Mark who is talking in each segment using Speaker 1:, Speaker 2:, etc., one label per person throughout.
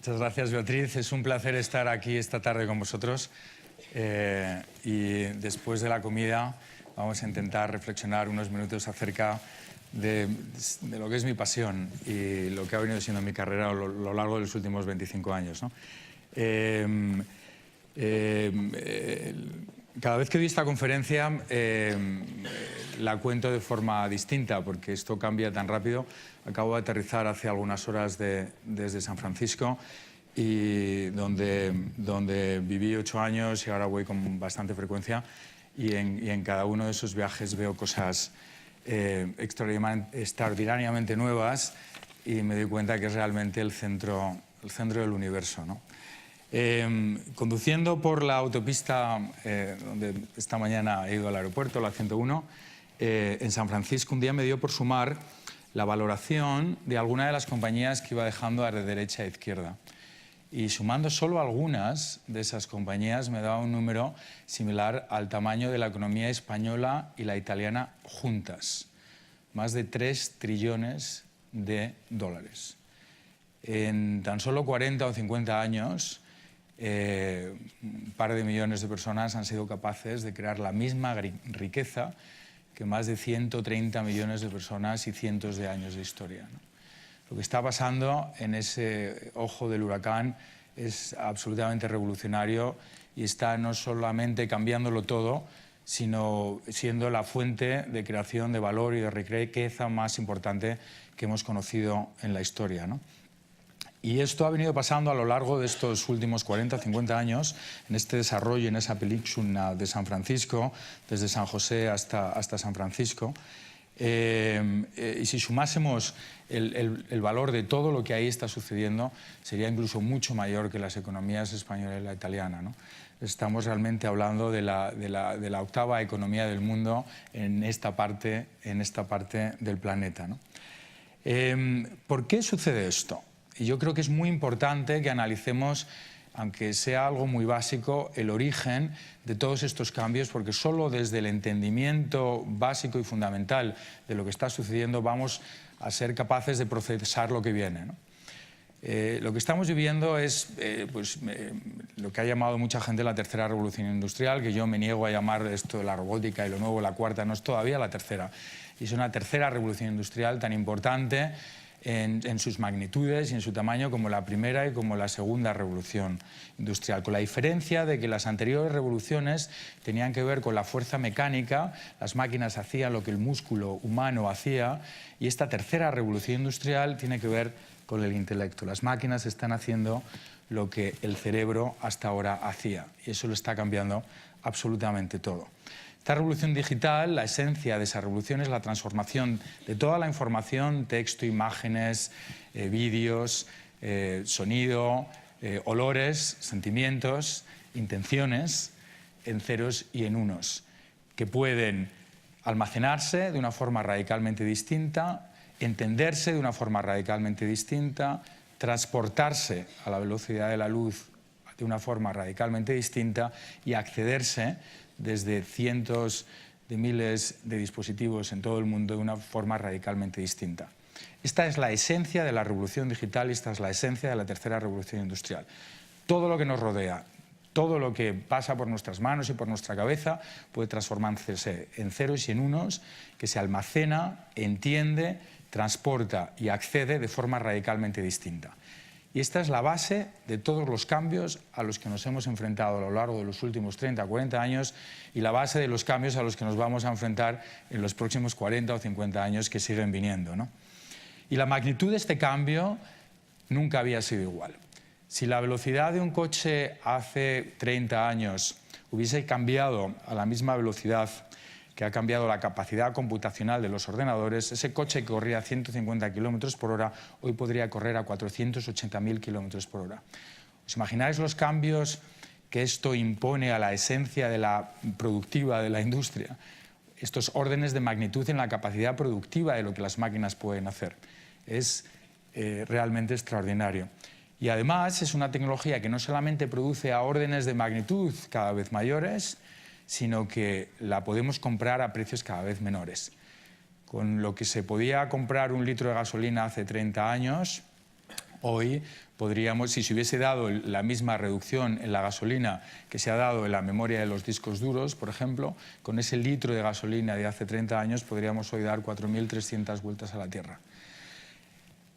Speaker 1: Muchas gracias, Beatriz. Es un placer estar aquí esta tarde con vosotros. Y después de la comida vamos a intentar reflexionar unos minutos acerca de lo que es mi pasión y lo que ha venido siendo mi carrera a lo largo de los últimos 25 años, ¿no? Cada vez que doy esta conferencia la cuento de forma distinta porque esto cambia tan rápido. Acabo de aterrizar hace algunas horas desde San Francisco, y donde viví 8 años y ahora voy con bastante frecuencia, y en cada uno de esos viajes veo cosas extraordinariamente nuevas y me doy cuenta que es realmente el centro del universo, ¿no? Conduciendo por la autopista donde esta mañana he ido al aeropuerto, la 101, en San Francisco, un día me dio por sumar la valoración de alguna de las compañías que iba dejando de derecha a izquierda. Y sumando solo algunas de esas compañías me daba un número similar al tamaño de la economía española y la italiana juntas. Más de 3 trillones de dólares. En tan solo 40 o 50 años, un par de millones de personas han sido capaces de crear la misma riqueza que más de 130 millones de personas y cientos de años de historia, ¿no? Lo que está pasando en ese ojo del huracán es absolutamente revolucionario y está no solamente cambiándolo todo, sino siendo la fuente de creación de valor y de riqueza más importante que hemos conocido en la historia, ¿no? Y esto ha venido pasando a lo largo de estos últimos 40 o 50 años, en este desarrollo, en esa península de San Francisco, desde San José hasta San Francisco. Y si sumásemos el valor de todo lo que ahí está sucediendo, sería incluso mucho mayor que las economías española y la italiana, ¿no? Estamos realmente hablando de la octava economía del mundo en esta parte del planeta, ¿no? ¿Por qué sucede esto? Y yo creo que es muy importante que analicemos, aunque sea algo muy básico, el origen de todos estos cambios, porque solo desde el entendimiento básico y fundamental de lo que está sucediendo vamos a ser capaces de procesar lo que viene, ¿no? Lo que estamos viviendo es lo que ha llamado mucha gente la tercera revolución industrial, que yo me niego a llamar esto de la robótica y lo nuevo la cuarta, no es todavía la tercera. Y es una tercera revolución industrial tan importante en sus magnitudes y en su tamaño como la primera y como la segunda revolución industrial, con la diferencia de que las anteriores revoluciones tenían que ver con la fuerza mecánica, las máquinas hacían lo que el músculo humano hacía, y esta tercera revolución industrial tiene que ver con el intelecto. Las máquinas están haciendo lo que el cerebro hasta ahora hacía, y eso lo está cambiando absolutamente todo. Esta revolución digital, la esencia de esa revolución es la transformación de toda la información, texto, imágenes, vídeos, sonido, olores, sentimientos, intenciones, en ceros y en unos, que pueden almacenarse de una forma radicalmente distinta, entenderse de una forma radicalmente distinta, transportarse a la velocidad de la luz de una forma radicalmente distinta y accederse desde cientos de miles de dispositivos en todo el mundo de una forma radicalmente distinta. Esta es la esencia de la revolución digital y esta es la esencia de la tercera revolución industrial. Todo lo que nos rodea, todo lo que pasa por nuestras manos y por nuestra cabeza puede transformarse en ceros y en unos, que se almacena, entiende, transporta y accede de forma radicalmente distinta. Y esta es la base de todos los cambios a los que nos hemos enfrentado a lo largo de los últimos 30 o 40 años y la base de los cambios a los que nos vamos a enfrentar en los próximos 40 o 50 años que siguen viniendo, ¿no? Y la magnitud de este cambio nunca había sido igual. Si la velocidad de un coche hace 30 años hubiese cambiado a la misma velocidad que ha cambiado la capacidad computacional de los ordenadores, ese coche que corría a 150 km por hora hoy podría correr a 480.000 km por hora. ¿Os imagináis los cambios que esto impone a la esencia de la productiva de la industria? Estos órdenes de magnitud en la capacidad productiva de lo que las máquinas pueden hacer. Es realmente extraordinario. Y además es una tecnología que no solamente produce a órdenes de magnitud cada vez mayores, sino que la podemos comprar a precios cada vez menores. Con lo que se podía comprar un litro de gasolina hace 30 años, Hoy podríamos, si se hubiese dado la misma reducción en la gasolina que se ha dado en la memoria de los discos duros, por ejemplo, con ese litro de gasolina de hace 30 años podríamos hoy dar 4.300 vueltas a la Tierra.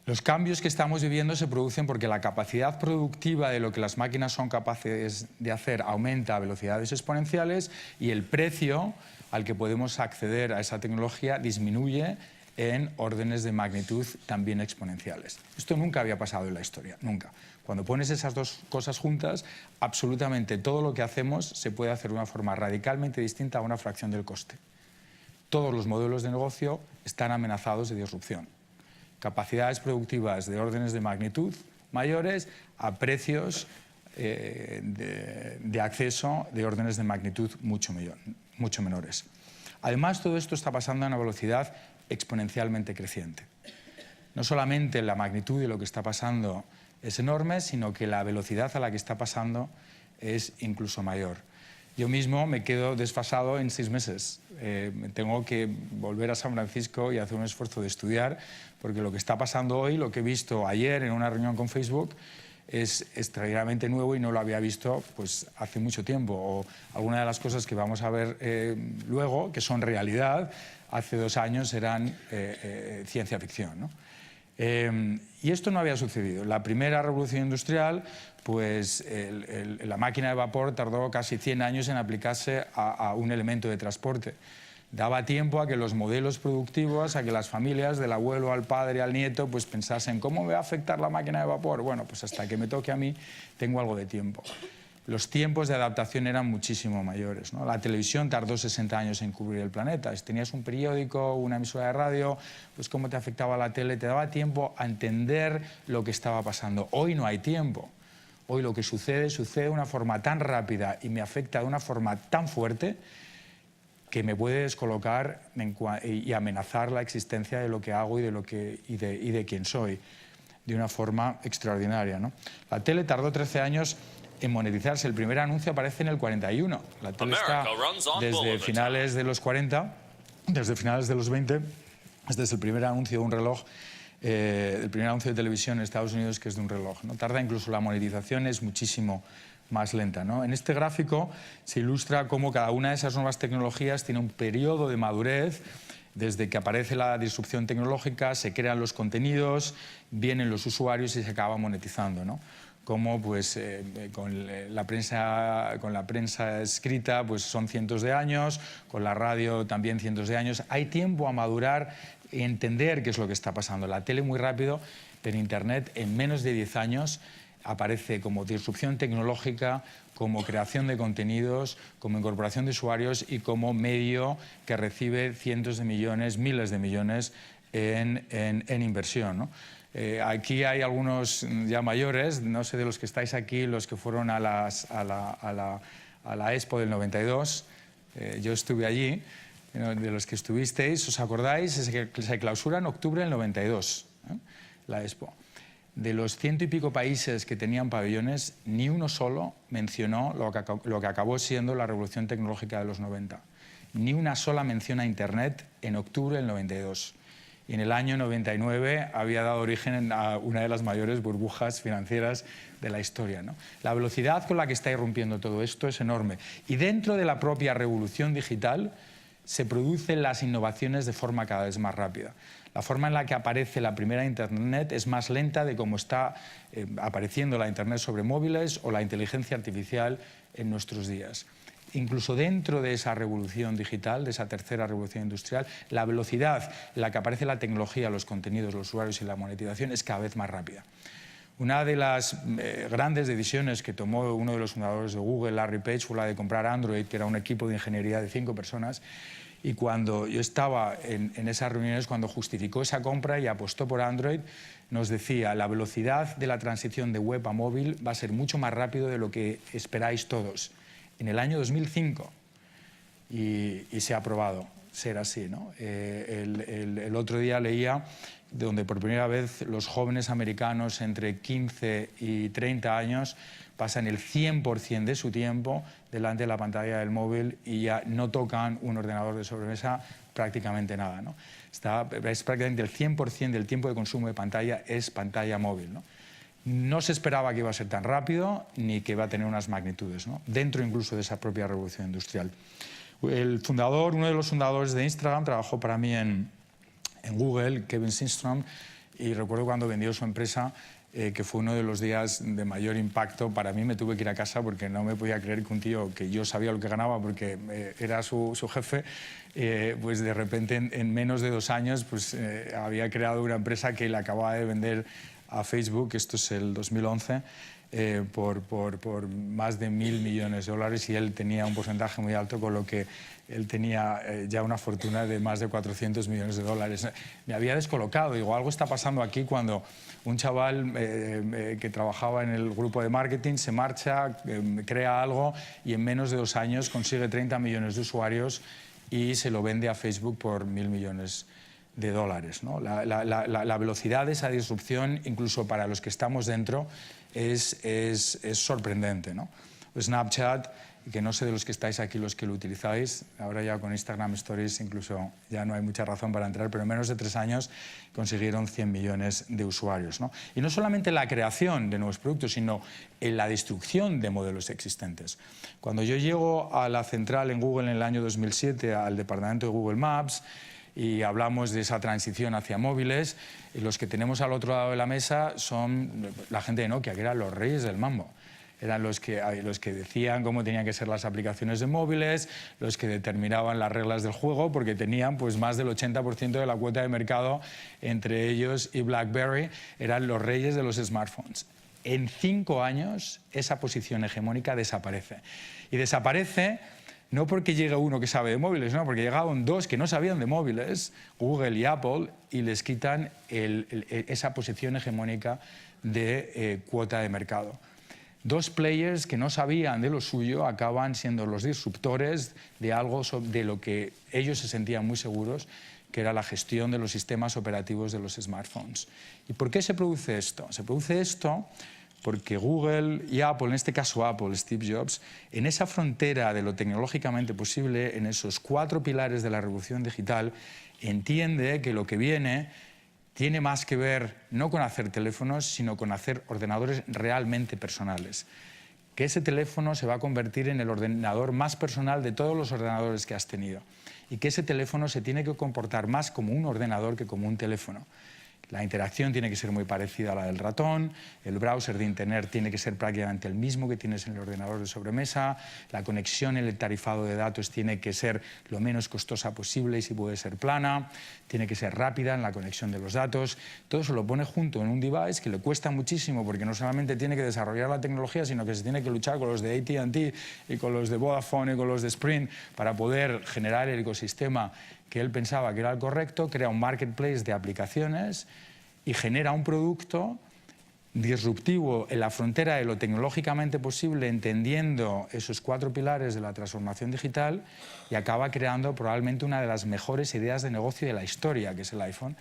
Speaker 1: Los cambios que estamos viviendo se producen porque la capacidad productiva de lo que las máquinas son capaces de hacer aumenta a velocidades exponenciales y el precio al que podemos acceder a esa tecnología disminuye en órdenes de magnitud también exponenciales. Esto nunca había pasado en la historia, nunca. Cuando pones esas dos cosas juntas, absolutamente todo lo que hacemos se puede hacer de una forma radicalmente distinta a una fracción del coste. Todos los modelos de negocio están amenazados de disrupción. Capacidades productivas de órdenes de magnitud mayores a precios de acceso de órdenes de magnitud mucho menores. Además, todo esto está pasando a una velocidad exponencialmente creciente. No solamente la magnitud de lo que está pasando es enorme, sino que la velocidad a la que está pasando es incluso mayor. Yo mismo me quedo desfasado en 6 meses. Tengo que volver a San Francisco y hacer un esfuerzo de estudiar, porque lo que está pasando hoy, lo que he visto ayer en una reunión con Facebook, es extraordinariamente nuevo y no lo había visto pues, hace mucho tiempo. O algunas de las cosas que vamos a ver luego, que son realidad, hace 2 años eran ciencia ficción, ¿no? Y esto no había sucedido. La primera revolución industrial, pues la máquina de vapor tardó casi 100 años en aplicarse a un elemento de transporte. Daba tiempo a que los modelos productivos, a que las familias, del abuelo al padre al nieto, pues pensasen, ¿cómo me va a afectar la máquina de vapor? Bueno, pues hasta que me toque a mí tengo algo de tiempo. Los tiempos de adaptación eran muchísimo mayores, ¿no? La televisión tardó 60 años en cubrir el planeta. Si tenías un periódico, una emisora de radio, pues cómo te afectaba la tele, te daba tiempo a entender lo que estaba pasando. Hoy no hay tiempo. Hoy lo que sucede de una forma tan rápida y me afecta de una forma tan fuerte que me puede descolocar y amenazar la existencia de lo que hago y de quién soy, de una forma extraordinaria, ¿no? La tele tardó 13 años en monetizarse. El primer anuncio aparece en el 41. La tele está desde finales de los 40, desde finales de los 20, desde el primer anuncio de un reloj, el primer anuncio de televisión en Estados Unidos, que es de un reloj, ¿no? Tarda incluso la monetización, es muchísimo más lenta, ¿no? En este gráfico se ilustra cómo cada una de esas nuevas tecnologías tiene un periodo de madurez. Desde que aparece la disrupción tecnológica, se crean los contenidos, vienen los usuarios y se acaba monetizando, ¿no? Como pues, con la prensa escrita pues, son cientos de años, con la radio también cientos de años. Hay tiempo a madurar y entender qué es lo que está pasando. La tele muy rápido, pero Internet en menos de 10 años aparece como disrupción tecnológica, como creación de contenidos, como incorporación de usuarios y como medio que recibe cientos de millones, miles de millones en inversión, ¿no? Aquí hay algunos ya mayores, no sé de los que estáis aquí, los que fueron a la Expo del 92, yo estuve allí, de los que estuvisteis, ¿os acordáis? Se clausura en octubre del 92, la Expo. De los 100 y pico países que tenían pabellones, ni uno solo mencionó lo que acabó siendo la revolución tecnológica de los 90. Ni una sola mención a Internet en octubre del 92. Y en el año 99 había dado origen a una de las mayores burbujas financieras de la historia, ¿no? La velocidad con la que está irrumpiendo todo esto es enorme. Y dentro de la propia revolución digital se producen las innovaciones de forma cada vez más rápida. La forma en la que aparece la primera Internet es más lenta de cómo está apareciendo la Internet sobre móviles o la inteligencia artificial en nuestros días. Incluso dentro de esa revolución digital, de esa tercera revolución industrial, la velocidad en la que aparece la tecnología, los contenidos, los usuarios y la monetización es cada vez más rápida. Una de las grandes decisiones que tomó uno de los fundadores de Google, Larry Page, fue la de comprar Android, que era un equipo de ingeniería de 5 personas. Y cuando yo estaba en esas reuniones, cuando justificó esa compra y apostó por Android, nos decía, la velocidad de la transición de web a móvil va a ser mucho más rápido de lo que esperáis todos. En el año 2005, y se ha probado ser así, ¿no? El otro día leía donde por primera vez los jóvenes americanos entre 15 y 30 años pasan el 100% de su tiempo delante de la pantalla del móvil y ya no tocan un ordenador de sobremesa prácticamente nada, ¿no? Es prácticamente el 100% del tiempo de consumo de pantalla es pantalla móvil, ¿no? no se esperaba que iba a ser tan rápido ni que iba a tener unas magnitudes, ¿no? Dentro incluso de esa propia revolución industrial. Uno de los fundadores de Instagram trabajó para mí en Google, Kevin Systrom, y recuerdo cuando vendió su empresa, que fue uno de los días de mayor impacto. Para mí me tuve que ir a casa porque no me podía creer que un tío que yo sabía lo que ganaba porque era su jefe, pues de repente en menos de 2 años pues, había creado una empresa que le acababa de vender a Facebook, esto es el 2011, por más de $1.000 millones y él tenía un porcentaje muy alto, con lo que él tenía ya una fortuna de más de $400 millones. Me había descolocado, digo, algo está pasando aquí cuando un chaval que trabajaba en el grupo de marketing se marcha, crea algo y en menos de 2 años consigue 30 millones de usuarios y se lo vende a Facebook por $1.000 millones. ¿No? La velocidad de esa disrupción, incluso para los que estamos dentro, es sorprendente, ¿no? Snapchat, que no sé de los que estáis aquí los que lo utilizáis, ahora ya con Instagram Stories incluso ya no hay mucha razón para entrar, pero en menos de 3 años consiguieron 100 millones de usuarios, ¿no? Y no solamente la creación de nuevos productos, sino en la destrucción de modelos existentes. Cuando yo llego a la central en Google en el año 2007, al departamento de Google Maps, y hablamos de esa transición hacia móviles, y los que tenemos al otro lado de la mesa son la gente de Nokia, que eran los reyes del mambo. Eran los que decían cómo tenían que ser las aplicaciones de móviles, los que determinaban las reglas del juego, porque tenían pues, más del 80% de la cuota de mercado, entre ellos y BlackBerry, eran los reyes de los smartphones. En 5 años esa posición hegemónica desaparece. Y desaparece no porque llegue uno que sabe de móviles, no, porque llegaron 2 que no sabían de móviles, Google y Apple, y les quitan esa posición hegemónica de cuota de mercado. 2 players que no sabían de lo suyo acaban siendo los disruptores de algo de lo que ellos se sentían muy seguros, que era la gestión de los sistemas operativos de los smartphones. ¿Y por qué se produce esto? Se produce esto porque Google y Apple, en este caso Apple, Steve Jobs, en esa frontera de lo tecnológicamente posible, en esos 4 pilares de la revolución digital, entiende que lo que viene tiene más que ver no con hacer teléfonos, sino con hacer ordenadores realmente personales. Que ese teléfono se va a convertir en el ordenador más personal de todos los ordenadores que has tenido. Y que ese teléfono se tiene que comportar más como un ordenador que como un teléfono. La interacción tiene que ser muy parecida a la del ratón, el browser de Internet tiene que ser prácticamente el mismo que tienes en el ordenador de sobremesa, la conexión en el tarifado de datos tiene que ser lo menos costosa posible y si puede ser plana, tiene que ser rápida en la conexión de los datos. Todo eso lo pone junto en un device que le cuesta muchísimo porque no solamente tiene que desarrollar la tecnología, sino que se tiene que luchar con los de AT&T y con los de Vodafone y con los de Sprint para poder generar el ecosistema que él pensaba que era el correcto, crea un marketplace de aplicaciones y genera un producto disruptivo en la frontera de lo tecnológicamente posible, entendiendo esos 4 pilares de la transformación digital y acaba creando probablemente una de las mejores ideas de negocio de la historia, que es el iPhone,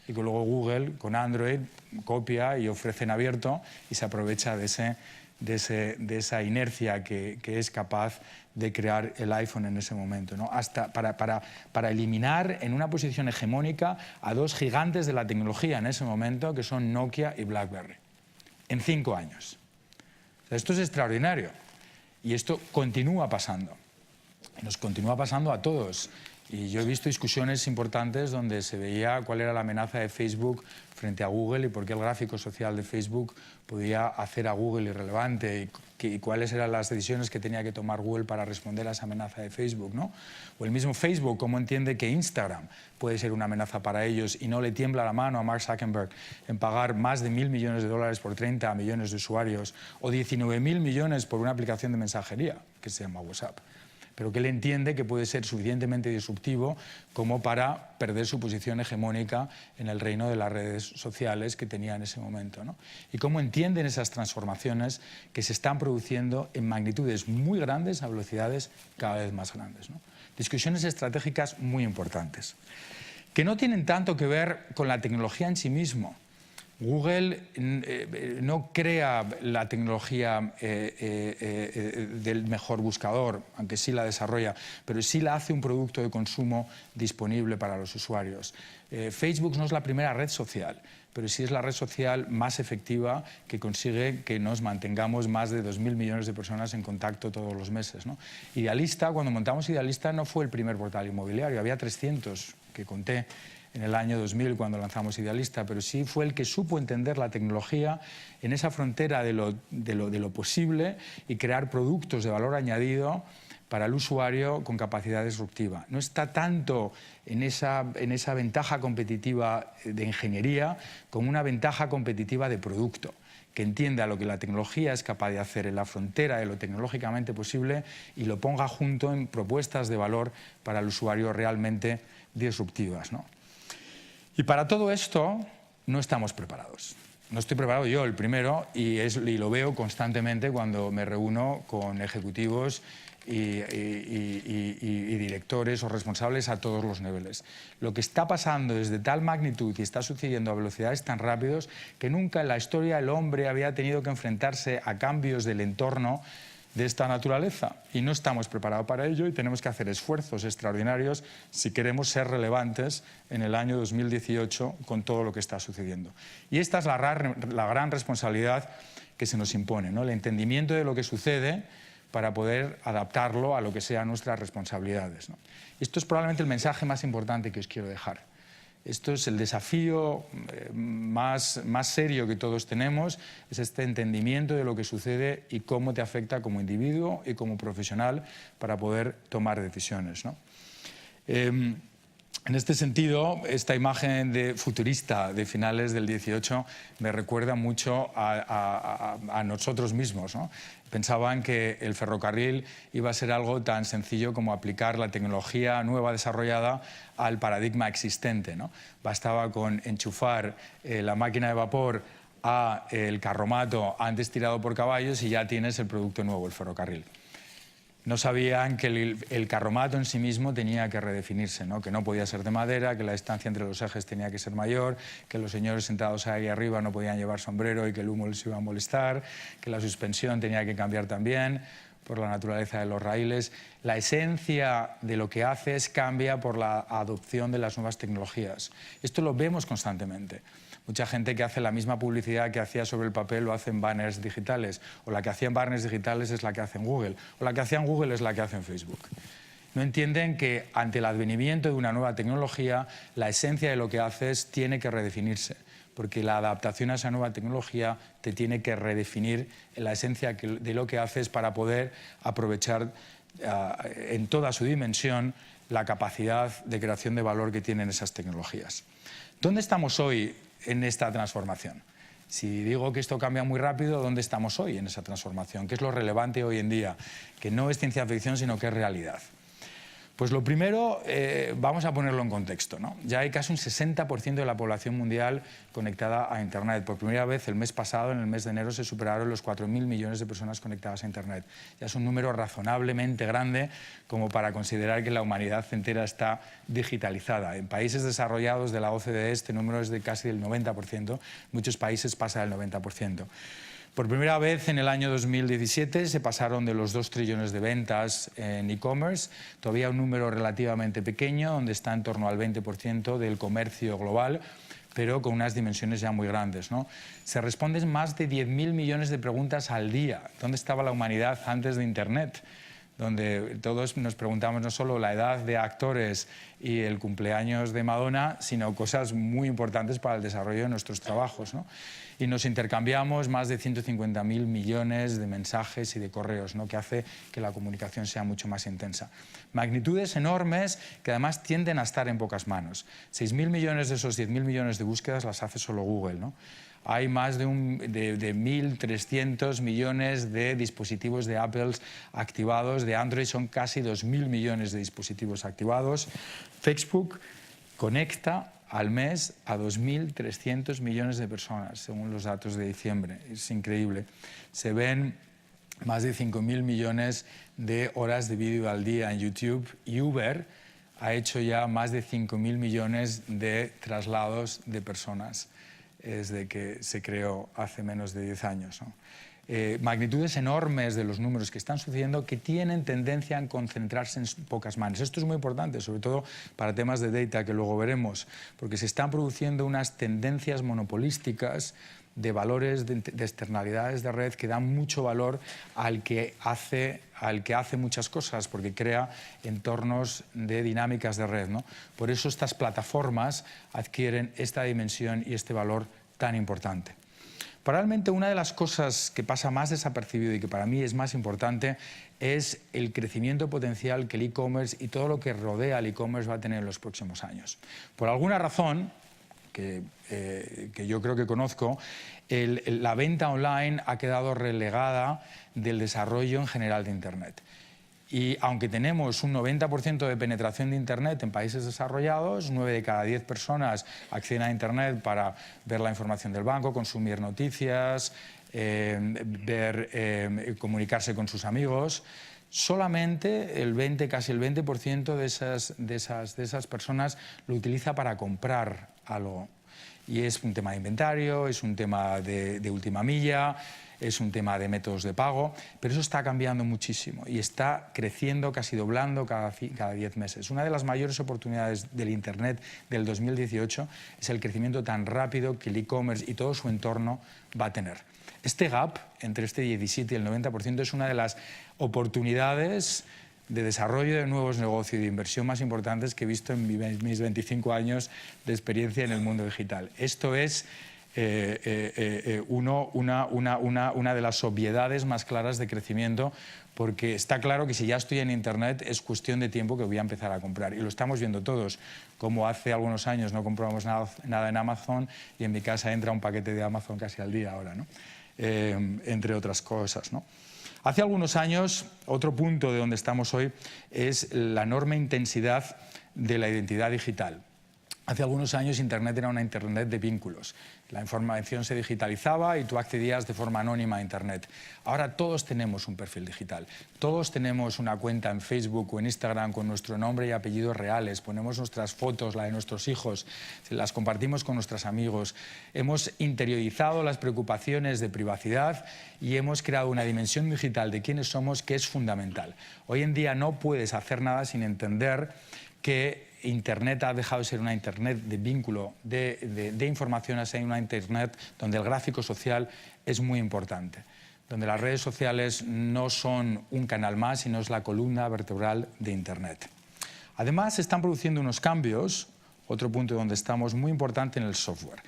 Speaker 1: y que luego Google con Android copia y ofrece en abierto y se aprovecha de esa inercia que es capaz de crear el iPhone en ese momento, ¿no? Hasta para eliminar en una posición hegemónica a 2 gigantes de la tecnología en ese momento, que son Nokia y BlackBerry, en 5 años. O sea, esto es extraordinario y esto continúa pasando. Y nos continúa pasando a todos. Y yo he visto discusiones importantes donde se veía cuál era la amenaza de Facebook frente a Google y por qué el gráfico social de Facebook podía hacer a Google irrelevante y cuáles eran las decisiones que tenía que tomar Google para responder a esa amenaza de Facebook, ¿no? O el mismo Facebook, cómo entiende que Instagram puede ser una amenaza para ellos y no le tiembla la mano a Mark Zuckerberg en pagar más de $1.000 millones por 30 millones de usuarios o 19.000 millones por una aplicación de mensajería que se llama WhatsApp, pero que él entiende que puede ser suficientemente disruptivo como para perder su posición hegemónica en el reino de las redes sociales que tenía en ese momento, ¿no? Y cómo entienden esas transformaciones que se están produciendo en magnitudes muy grandes, a velocidades cada vez más grandes, ¿no? Discusiones estratégicas muy importantes, que no tienen tanto que ver con la tecnología en sí mismo. Google no crea la tecnología del mejor buscador, aunque sí la desarrolla, pero sí la hace un producto de consumo disponible para los usuarios. Facebook no es la primera red social, pero sí es la red social más efectiva que consigue que nos mantengamos más de 2.000 millones de personas en contacto todos los meses, ¿no? Idealista, cuando montamos Idealista, no fue el primer portal inmobiliario, había 300 que conté en el año 2000 cuando lanzamos Idealista, pero sí fue el que supo entender la tecnología en esa frontera de lo posible y crear productos de valor añadido para el usuario con capacidad disruptiva. No está tanto en esa ventaja competitiva de ingeniería como una ventaja competitiva de producto, que entienda lo que la tecnología es capaz de hacer en la frontera de lo tecnológicamente posible y lo ponga junto en propuestas de valor para el usuario realmente disruptivas, ¿no? Y para todo esto no estamos preparados. No estoy preparado yo, el primero, y lo veo constantemente cuando me reúno con ejecutivos y directores o responsables a todos los niveles. Lo que está pasando es de tal magnitud y está sucediendo a velocidades tan rápidas que nunca en la historia el hombre había tenido que enfrentarse a cambios del entorno de esta naturaleza, y no estamos preparados para ello y tenemos que hacer esfuerzos extraordinarios si queremos ser relevantes en el año 2018 con todo lo que está sucediendo. Y esta es la gran responsabilidad que se nos impone, ¿no? El entendimiento de lo que sucede para poder adaptarlo a lo que sean nuestras responsabilidades, ¿no? Esto es probablemente el mensaje más importante que os quiero dejar. Esto es el desafío más serio que todos tenemos, es este entendimiento de lo que sucede y cómo te afecta como individuo y como profesional para poder tomar decisiones, ¿no? En este sentido, esta imagen futurista de finales del 18 me recuerda mucho a nosotros mismos, ¿no? Pensaban que el ferrocarril iba a ser algo tan sencillo como aplicar la tecnología nueva desarrollada al paradigma existente, ¿no? Bastaba con enchufar la máquina de vapor al carromato antes tirado por caballos y ya tienes el producto nuevo, el ferrocarril. No sabían que el carromato en sí mismo tenía que redefinirse, ¿no? Que no podía ser de madera, que la distancia entre los ejes tenía que ser mayor, que los señores sentados ahí arriba no podían llevar sombrero y que el humo les iba a molestar, que la suspensión tenía que cambiar también por la naturaleza de los raíles. La esencia de lo que haces cambia por la adopción de las nuevas tecnologías. Esto lo vemos constantemente. Mucha gente que hace la misma publicidad que hacía sobre el papel lo hace en banners digitales, o la que hacía en banners digitales es la que hace en Google, o la que hacía en Google es la que hace en Facebook. No entienden que ante el advenimiento de una nueva tecnología, la esencia de lo que haces tiene que redefinirse, porque la adaptación a esa nueva tecnología te tiene que redefinir la esencia de lo que haces para poder aprovechar en toda su dimensión la capacidad de creación de valor que tienen esas tecnologías. ¿Dónde estamos hoy en esta transformación? Si digo que esto cambia muy rápido, ¿dónde estamos hoy en esa transformación? ¿Qué es lo relevante hoy en día? Que no es ciencia ficción, sino que es realidad. Pues lo primero, vamos a ponerlo en contexto, ¿no? Ya hay casi un 60% de la población mundial conectada a Internet. Por primera vez, el mes pasado, en el mes de enero, se superaron los 4.000 millones de personas conectadas a Internet. Ya es un número razonablemente grande como para considerar que la humanidad entera está digitalizada. En países desarrollados de la OCDE este número es de casi el 90%. En muchos países pasa del 90%. Por primera vez en el año 2017 se pasaron de los 2 trillones de ventas en e-commerce, todavía un número relativamente pequeño, donde está en torno al 20% del comercio global, pero con unas dimensiones ya muy grandes, ¿no? Se responden más de 10.000 millones de preguntas al día. ¿Dónde estaba la humanidad antes de Internet? Donde todos nos preguntamos no solo la edad de actores y el cumpleaños de Madonna, sino cosas muy importantes para el desarrollo de nuestros trabajos, ¿no? Y nos intercambiamos más de 150.000 millones de mensajes y de correos, ¿no? Que hace que la comunicación sea mucho más intensa. Magnitudes enormes que además tienden a estar en pocas manos. 6.000 millones de esos 10.000 millones de búsquedas las hace solo Google, ¿no? Hay más de 1.300 millones de dispositivos de Apple activados, de Android son casi 2.000 millones de dispositivos activados. Facebook conecta al mes a 2.300 millones de personas, según los datos de diciembre. Es increíble. Se ven más de 5.000 millones de horas de vídeo al día en YouTube, y Uber ha hecho ya más de 5.000 millones de traslados de personas desde que se creó hace menos de 10 años, ¿no? Magnitudes enormes de los números que están sucediendo que tienen tendencia a concentrarse en pocas manos. Esto es muy importante, sobre todo para temas de data que luego veremos, porque se están produciendo unas tendencias monopolísticas de valores, de externalidades de red que dan mucho valor al que hace muchas cosas, porque crea entornos de dinámicas de red, ¿no? Por eso estas plataformas adquieren esta dimensión y este valor tan importante. Probablemente una de las cosas que pasa más desapercibido y que para mí es más importante es el crecimiento potencial que el e-commerce y todo lo que rodea al e-commerce va a tener en los próximos años. Por alguna razón, que yo creo que conozco, la venta online ha quedado relegada del desarrollo en general de Internet. Y aunque tenemos un 90% de penetración de Internet en países desarrollados, 9 de cada 10 personas acceden a Internet para ver la información del banco, consumir noticias, comunicarse con sus amigos, solamente casi el 20% de esas personas lo utiliza para comprar algo. Y es un tema de inventario, es un tema de última milla, es un tema de métodos de pago, pero eso está cambiando muchísimo y está creciendo, casi doblando cada 10 meses. Una de las mayores oportunidades del Internet del 2018 es el crecimiento tan rápido que el e-commerce y todo su entorno va a tener. Este gap entre este 17 y el 90% es una de las oportunidades de desarrollo de nuevos negocios y de inversión más importantes que he visto en mis 25 años de experiencia en el mundo digital. Esto es una de las obviedades más claras de crecimiento, porque está claro que si ya estoy en Internet es cuestión de tiempo que voy a empezar a comprar. Y lo estamos viendo todos, como hace algunos años no comprábamos nada en Amazon y en mi casa entra un paquete de Amazon casi al día ahora, ¿no? Entre otras cosas, ¿no? Hace algunos años, otro punto de donde estamos hoy es la enorme intensidad de la identidad digital. Hace algunos años Internet era una Internet de vínculos. La información se digitalizaba y tú accedías de forma anónima a Internet. Ahora todos tenemos un perfil digital. Todos tenemos una cuenta en Facebook o en Instagram con nuestro nombre y apellidos reales. Ponemos nuestras fotos, la de nuestros hijos, las compartimos con nuestros amigos. Hemos interiorizado las preocupaciones de privacidad y hemos creado una dimensión digital de quiénes somos que es fundamental. Hoy en día no puedes hacer nada sin entender que Internet ha dejado de ser una Internet de vínculo, de información, a ser una Internet donde el gráfico social es muy importante, donde las redes sociales no son un canal más, sino es la columna vertebral de Internet. Además, se están produciendo unos cambios, otro punto donde estamos muy importante en el software.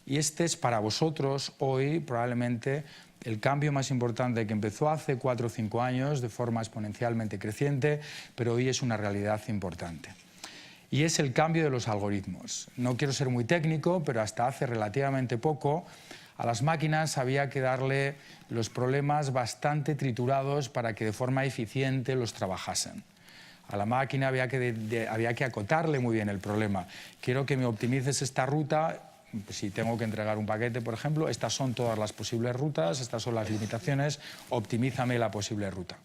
Speaker 1: Y este es para vosotros hoy probablemente el cambio más importante que empezó hace 4 o 5 años de forma exponencialmente creciente, pero hoy es una realidad importante. Y es el cambio de los algoritmos. No quiero ser muy técnico, pero hasta hace relativamente poco a las máquinas había que darle los problemas bastante triturados para que de forma eficiente los trabajasen. A la máquina había que acotarle muy bien el problema. Quiero que me optimices esta ruta. Si tengo que entregar un paquete, por ejemplo, estas son todas las posibles rutas, estas son las limitaciones, optimízame la posible ruta.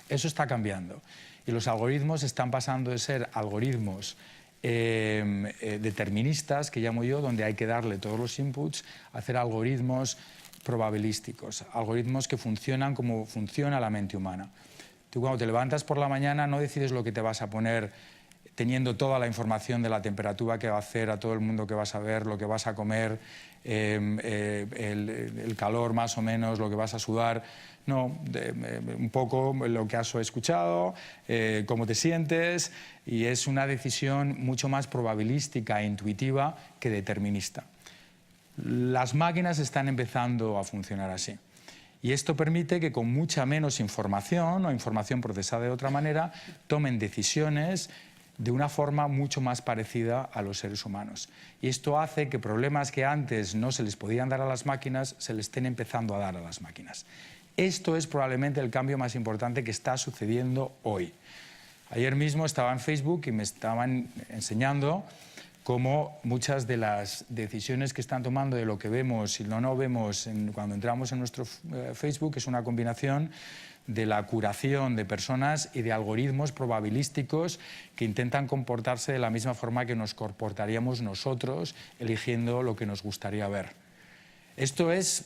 Speaker 1: Eso está cambiando. Y los algoritmos están pasando de ser algoritmos deterministas, que llamo yo, donde hay que darle todos los inputs, a hacer algoritmos probabilísticos, algoritmos que funcionan como funciona la mente humana. Tú cuando te levantas por la mañana no decides lo que te vas a poner teniendo toda la información de la temperatura que va a hacer, a todo el mundo que vas a ver, lo que vas a comer, el calor más o menos, lo que vas a sudar. No, un poco lo que has escuchado, cómo te sientes, y es una decisión mucho más probabilística e intuitiva que determinista. Las máquinas están empezando a funcionar así. Y esto permite que con mucha menos información o información procesada de otra manera tomen decisiones de una forma mucho más parecida a los seres humanos. Y esto hace que problemas que antes no se les podían dar a las máquinas se les estén empezando a dar a las máquinas. Esto es probablemente el cambio más importante que está sucediendo hoy. Ayer mismo estaba en Facebook y me estaban enseñando cómo muchas de las decisiones que están tomando de lo que vemos y lo no vemos cuando entramos en nuestro Facebook es una combinación de la curación de personas y de algoritmos probabilísticos que intentan comportarse de la misma forma que nos comportaríamos nosotros eligiendo lo que nos gustaría ver. Esto es...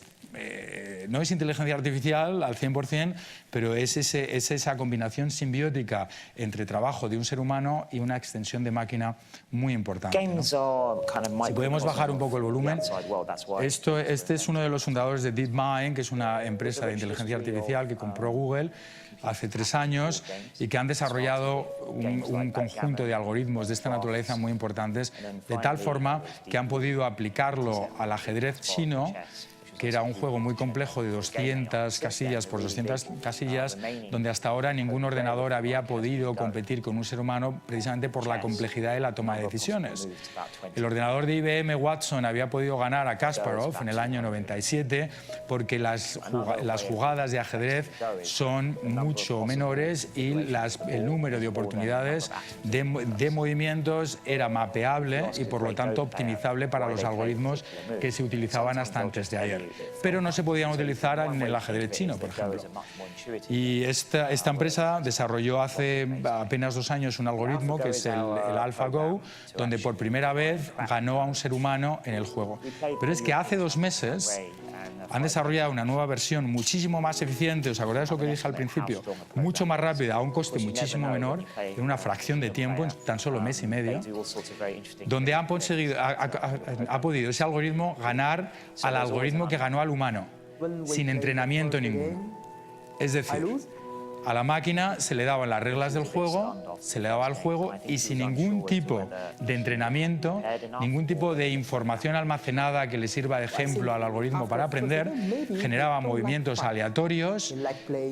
Speaker 1: no es inteligencia artificial al 100%, pero es esa combinación simbiótica entre trabajo de un ser humano y una extensión de máquina muy importante, ¿no? Si podemos bajar un poco el volumen, este es uno de los fundadores de DeepMind, que es una empresa de inteligencia artificial que compró Google hace 3 años y que han desarrollado un conjunto de algoritmos de esta naturaleza muy importantes, de tal forma que han podido aplicarlo al ajedrez chino, que era un juego muy complejo de 200 casillas por 200 casillas, donde hasta ahora ningún ordenador había podido competir con un ser humano precisamente por la complejidad de la toma de decisiones. El ordenador de IBM Watson había podido ganar a Kasparov en el año 97 porque las jugadas de ajedrez son mucho menores y el número de oportunidades de movimientos era mapeable y por lo tanto optimizable para los algoritmos que se utilizaban hasta antes de ayer. Pero no se podían utilizar en el ajedrez chino, por ejemplo. Y esta empresa desarrolló hace apenas 2 años un algoritmo que es el AlphaGo, donde por primera vez ganó a un ser humano en el juego. Pero es que hace 2 meses han desarrollado una nueva versión muchísimo más eficiente, ¿os acordáis lo que dije al principio? Mucho más rápida, a un coste muchísimo menor, en una fracción de tiempo, en tan solo mes y medio, donde ha podido ese algoritmo ganar al algoritmo que ganó al humano, sin entrenamiento ninguno. Es decir, a la máquina se le daban las reglas del juego, se le daba al juego y sin ningún tipo de entrenamiento, ningún tipo de información almacenada que le sirva de ejemplo al algoritmo para aprender, generaba movimientos aleatorios.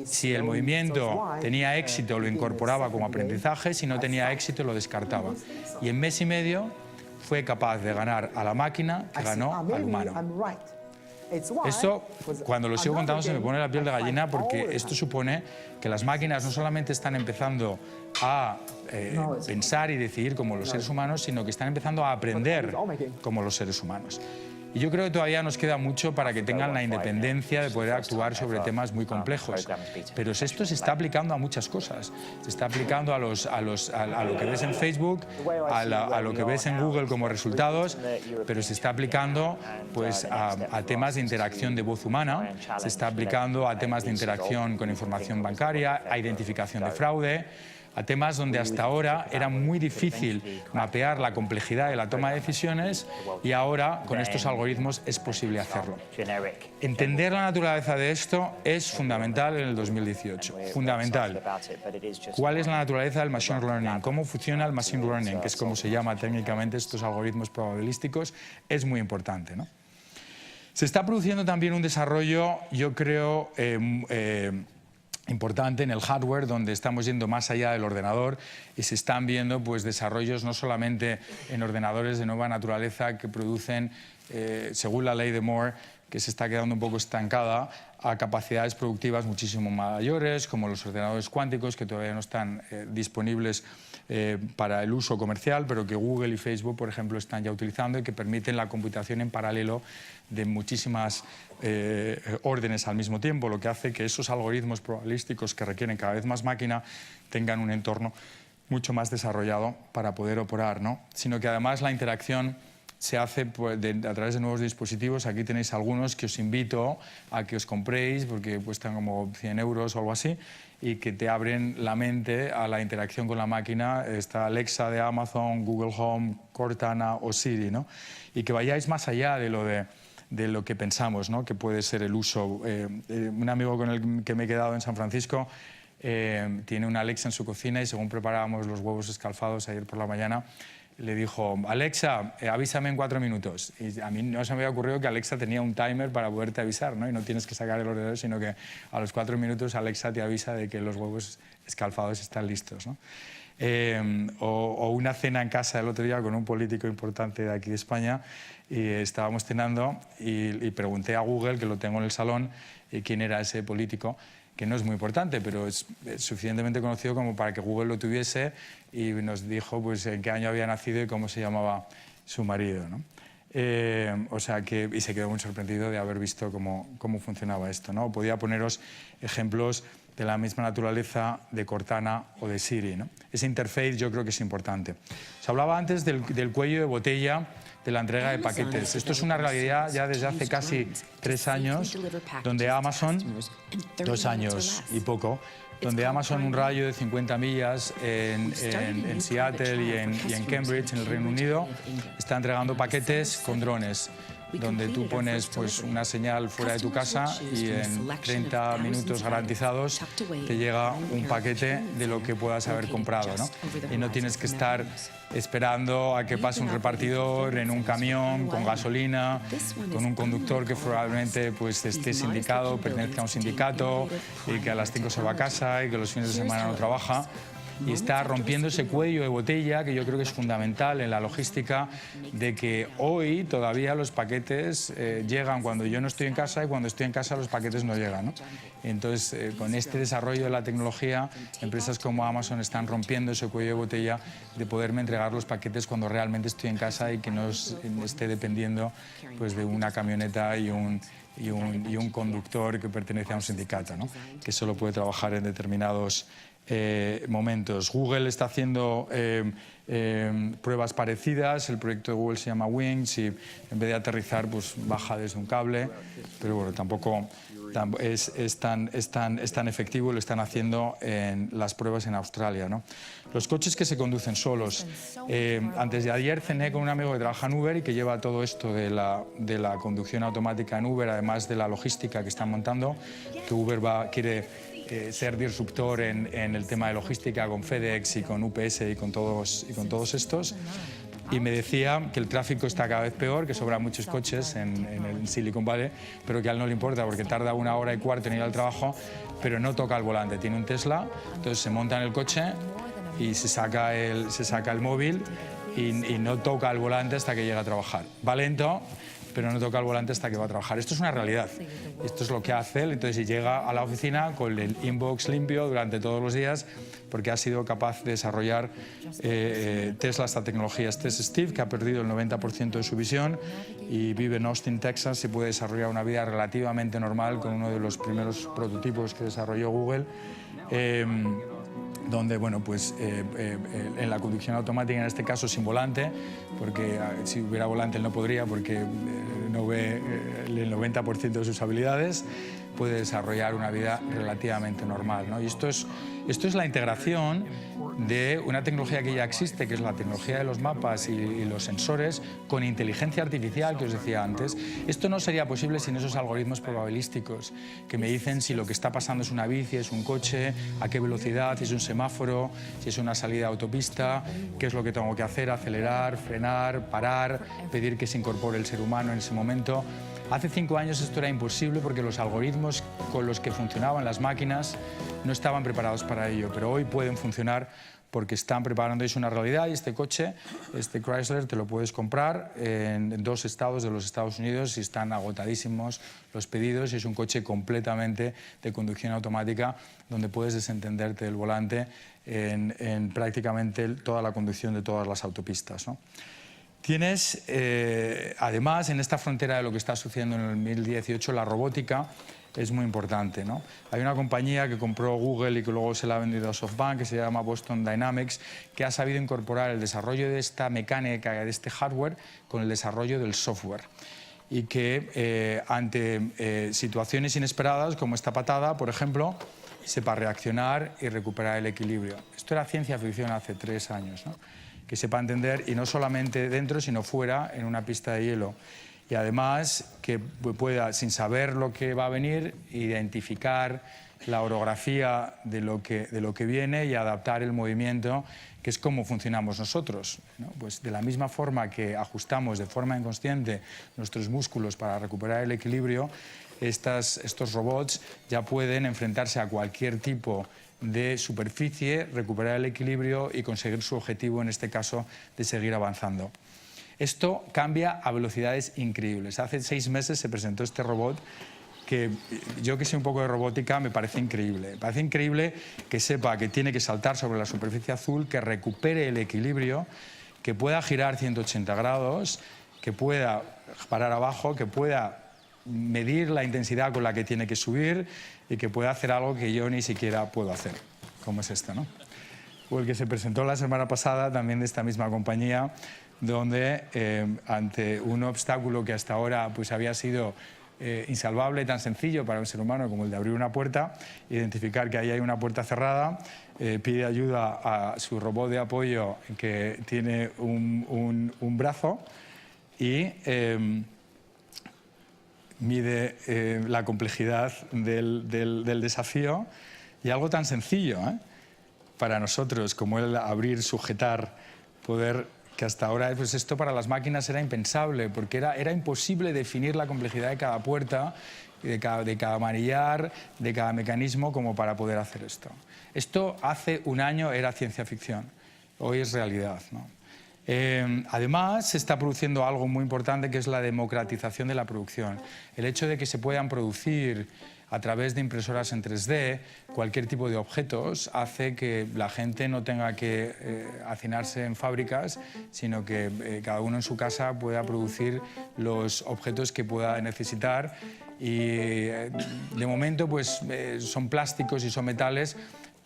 Speaker 1: Si el movimiento tenía éxito, lo incorporaba como aprendizaje, si no tenía éxito, lo descartaba. Y en mes y medio fue capaz de ganar a la máquina que ganó al humano. Esto, cuando lo sigo contando, se me pone la piel de gallina porque esto supone que las máquinas no solamente están empezando a pensar y decidir como los seres humanos, sino que están empezando a aprender como los seres humanos. Y yo creo que todavía nos queda mucho para que tengan la independencia de poder actuar sobre temas muy complejos. Pero esto se está aplicando a muchas cosas. Se está aplicando a lo que ves en Facebook, a lo que ves en Google como resultados, pero se está aplicando pues, a temas de interacción de voz humana, se está aplicando a temas de interacción con información bancaria, a identificación de fraude, a temas donde hasta ahora era muy difícil mapear la complejidad de la toma de decisiones y ahora con estos algoritmos es posible hacerlo. Entender la naturaleza de esto es fundamental en el 2018, fundamental. ¿Cuál es la naturaleza del Machine Learning? ¿Cómo funciona el Machine Learning? Que es como se llama técnicamente estos algoritmos probabilísticos, es muy importante, ¿no? Se está produciendo también un desarrollo, yo creo, importante en el hardware, donde estamos yendo más allá del ordenador y se están viendo pues, desarrollos no solamente en ordenadores de nueva naturaleza que producen, según la ley de Moore, que se está quedando un poco estancada, a capacidades productivas muchísimo mayores, como los ordenadores cuánticos, que todavía no están disponibles para el uso comercial, pero que Google y Facebook, por ejemplo, están ya utilizando y que permiten la computación en paralelo de muchísimas órdenes al mismo tiempo, lo que hace que esos algoritmos probabilísticos que requieren cada vez más máquina tengan un entorno mucho más desarrollado para poder operar, ¿no? Sino que además la interacción se hace pues, a través de nuevos dispositivos. Aquí tenéis algunos que os invito a que os compréis porque cuestan como 100 euros o algo así y que te abren la mente a la interacción con la máquina. Está Alexa de Amazon, Google Home, Cortana o Siri, ¿no? Y que vayáis más allá de lo que pensamos, ¿no? Que puede ser el uso. Un amigo con el que me he quedado en San Francisco tiene una Alexa en su cocina y según preparábamos los huevos escalfados ayer por la mañana, le dijo, Alexa, avísame en 4 minutos. Y a mí no se me había ocurrido que Alexa tenía un timer para poderte avisar, ¿no? Y no tienes que sacar el ordenador, sino que a los 4 minutos Alexa te avisa de que los huevos escalfados están listos, ¿no? O una cena en casa el otro día con un político importante de aquí de España y estábamos cenando y pregunté a Google, que lo tengo en el salón, quién era ese político, que no es muy importante, pero es suficientemente conocido como para que Google lo tuviese y nos dijo pues, en qué año había nacido y cómo se llamaba su marido, ¿no? O sea que, y se quedó muy sorprendido de haber visto cómo funcionaba esto, ¿no? Podía poneros ejemplos de la misma naturaleza de Cortana o de Siri, ¿no? Ese interface yo creo que es importante. Se hablaba antes del cuello de botella de la entrega de paquetes. Esto es una realidad ya desde hace casi 3 años, donde Amazon, 2 años y poco, donde Amazon, un rayo de 50 millas en Seattle y en Cambridge, en el Reino Unido, está entregando paquetes con drones, donde tú pones pues, una señal fuera de tu casa y en 30 minutos garantizados te llega un paquete de lo que puedas haber comprado, ¿no? Y no tienes que estar esperando a que pase un repartidor en un camión con gasolina, con un conductor que probablemente pues, esté sindicado, pertenezca a un sindicato y que a las 5 se va a casa y que los fines de semana no trabaja. Y está rompiendo ese cuello de botella que yo creo que es fundamental en la logística de que hoy todavía los paquetes llegan cuando yo no estoy en casa y cuando estoy en casa los paquetes no llegan, ¿no? Entonces, con este desarrollo de la tecnología, empresas como Amazon están rompiendo ese cuello de botella de poderme entregar los paquetes cuando realmente estoy en casa y que no esté dependiendo pues, de una camioneta y un conductor que pertenece a un sindicato, ¿no? Que solo puede trabajar en determinados momentos. Google está haciendo pruebas parecidas. El proyecto de Google se llama Wings y en vez de aterrizar pues baja desde un cable, pero bueno, tampoco es tan efectivo. Lo están haciendo en las pruebas en Australia, ¿no? Los coches que se conducen solos. Antes de ayer cené con un amigo que trabaja en Uber y que lleva todo esto de la conducción automática en Uber, además de la logística que están montando, que Uber quiere ser disruptor en el tema de logística con FedEx y con UPS y con todos estos. Y me decía que el tráfico está cada vez peor, que sobran muchos coches en Silicon Valley, pero que a él no le importa porque tarda 1 hora y cuarto en ir al trabajo, pero no toca el volante. Tiene un Tesla, entonces se monta en el coche y se saca el móvil y no toca el volante hasta que llega a trabajar. Va lento, pero no toca el volante hasta que va a trabajar. Esto es una realidad. Esto es lo que hace él. Entonces, llega a la oficina con el inbox limpio durante todos los días porque ha sido capaz de desarrollar Tesla esta tecnología. Este es Steve, que ha perdido el 90% de su visión y vive en Austin, Texas, y puede desarrollar una vida relativamente normal con uno de los primeros prototipos que desarrolló Google. Donde, bueno, pues en la conducción automática, en este caso sin volante, porque si hubiera volante él no podría porque no ve el 90% de sus habilidades, puede desarrollar una vida relativamente normal, ¿no? Y esto es la integración de una tecnología que ya existe, que es la tecnología de los mapas y los sensores, con inteligencia artificial, que os decía antes. Esto no sería posible sin esos algoritmos probabilísticos que me dicen si lo que está pasando es una bici, es un coche, a qué velocidad, si es un semáforo, si es una salida de autopista, qué es lo que tengo que hacer, acelerar, frenar, parar, pedir que se incorpore el ser humano en ese momento. Hace 5 años esto era imposible porque los algoritmos con los que funcionaban las máquinas no estaban preparados para ello, pero hoy pueden funcionar porque están preparando. Es una realidad y este coche, este Chrysler, te lo puedes comprar en 2 estados de los Estados Unidos y están agotadísimos los pedidos. Y es un coche completamente de conducción automática donde puedes desentenderte del volante en prácticamente toda la conducción de todas las autopistas, ¿no? Tienes, además, en esta frontera de lo que está sucediendo en el 2018, la robótica es muy importante, ¿no? Hay una compañía que compró Google y que luego se la ha vendido a SoftBank, que se llama Boston Dynamics, que ha sabido incorporar el desarrollo de esta mecánica, de este hardware, con el desarrollo del software. Y que ante situaciones inesperadas, como esta patada, por ejemplo, sepa reaccionar y recuperar el equilibrio. Esto era ciencia ficción hace 3 años, ¿no? Que sepa entender, y no solamente dentro, sino fuera, en una pista de hielo. Y además que pueda, sin saber lo que va a venir, identificar la orografía de lo que viene y adaptar el movimiento, que es como funcionamos nosotros, ¿no? Pues de la misma forma que ajustamos de forma inconsciente nuestros músculos para recuperar el equilibrio, estos robots ya pueden enfrentarse a cualquier tipo de superficie, recuperar el equilibrio y conseguir su objetivo, en este caso, de seguir avanzando. Esto cambia a velocidades increíbles. Hace 6 meses se presentó este robot que yo, que sé un poco de robótica, me parece increíble. Me parece increíble que sepa que tiene que saltar sobre la superficie azul, que recupere el equilibrio, que pueda girar 180 grados, que pueda parar abajo, que pueda medir la intensidad con la que tiene que subir y que pueda hacer algo que yo ni siquiera puedo hacer, como es esta, ¿no? O el que se presentó la semana pasada también de esta misma compañía, donde ante un obstáculo que hasta ahora pues, había sido insalvable, tan sencillo para un ser humano como el de abrir una puerta, identificar que ahí hay una puerta cerrada, pide ayuda a su robot de apoyo que tiene un brazo y mide la complejidad del desafío, y algo tan sencillo para nosotros como el abrir, sujetar, poder, que hasta ahora pues esto para las máquinas era impensable, porque era imposible definir la complejidad de cada puerta, de cada manillar, de cada mecanismo como para poder hacer esto. Esto hace un año era ciencia ficción, hoy es realidad, ¿no? Además, se está produciendo algo muy importante, que es la democratización de la producción. El hecho de que se puedan producir a través de impresoras en 3D cualquier tipo de objetos hace que la gente no tenga que hacinarse en fábricas, sino que cada uno en su casa pueda producir los objetos que pueda necesitar. Y de momento pues, son plásticos y son metales,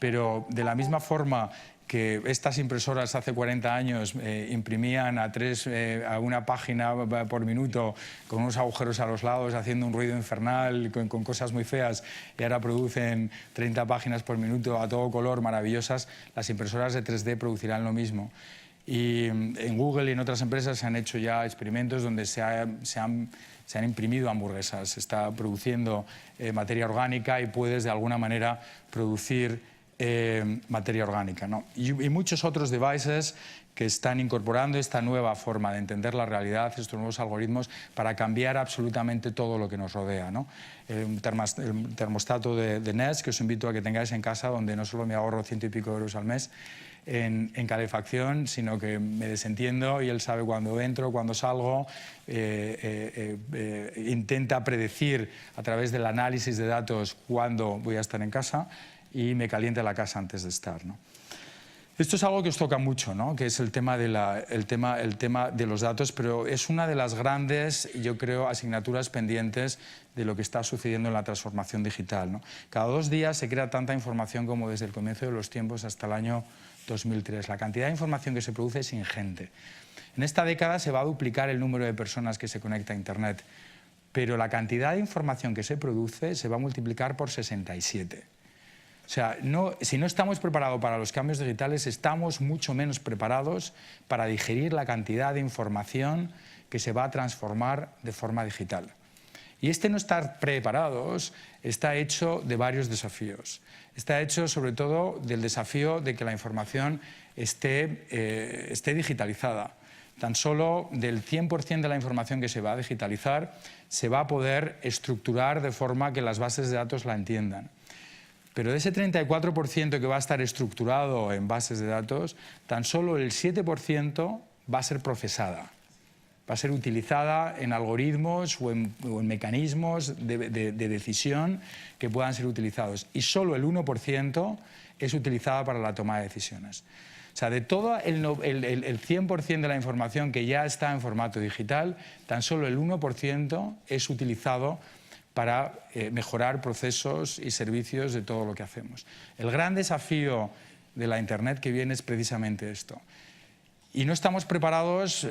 Speaker 1: pero de la misma forma que estas impresoras hace 40 años imprimían a una página por minuto con unos agujeros a los lados haciendo un ruido infernal, con cosas muy feas, y ahora producen 30 páginas por minuto a todo color, maravillosas, las impresoras de 3D producirán lo mismo. Y en Google y en otras empresas se han hecho ya experimentos donde se han imprimido hamburguesas, se está produciendo materia orgánica y puedes de alguna manera producir materia orgánica, ¿no? Y muchos otros devices que están incorporando esta nueva forma de entender la realidad, estos nuevos algoritmos, para cambiar absolutamente todo lo que nos rodea, ¿no? El termostato de Nest, que os invito a que tengáis en casa, donde no solo me ahorro 100 y pico euros al mes en calefacción, sino que me desentiendo y él sabe cuándo entro, cuándo salgo, intenta predecir a través del análisis de datos cuándo voy a estar en casa, y me calienta la casa antes de estar, ¿no? Esto es algo que os toca mucho, ¿no? Que es el tema de los datos, pero es una de las grandes, yo creo, asignaturas pendientes de lo que está sucediendo en la transformación digital, ¿no? Cada 2 días se crea tanta información como desde el comienzo de los tiempos hasta el año 2003. La cantidad de información que se produce es ingente. En esta década se va a duplicar el número de personas que se conecta a Internet, pero la cantidad de información que se produce se va a multiplicar por 67. O sea, si no estamos preparados para los cambios digitales, estamos mucho menos preparados para digerir la cantidad de información que se va a transformar de forma digital. Y no estar preparados está hecho de varios desafíos. Está hecho sobre todo del desafío de que la información esté digitalizada. Tan solo del 100% de la información que se va a digitalizar se va a poder estructurar de forma que las bases de datos la entiendan. Pero de ese 34% que va a estar estructurado en bases de datos, tan solo el 7% va a ser procesada. Va a ser utilizada en algoritmos o en mecanismos de decisión que puedan ser utilizados. Y solo el 1% es utilizada para la toma de decisiones. O sea, de todo el 100% de la información que ya está en formato digital, tan solo el 1% es utilizado para mejorar procesos y servicios de todo lo que hacemos. El gran desafío de la Internet que viene es precisamente esto. Y no estamos preparados,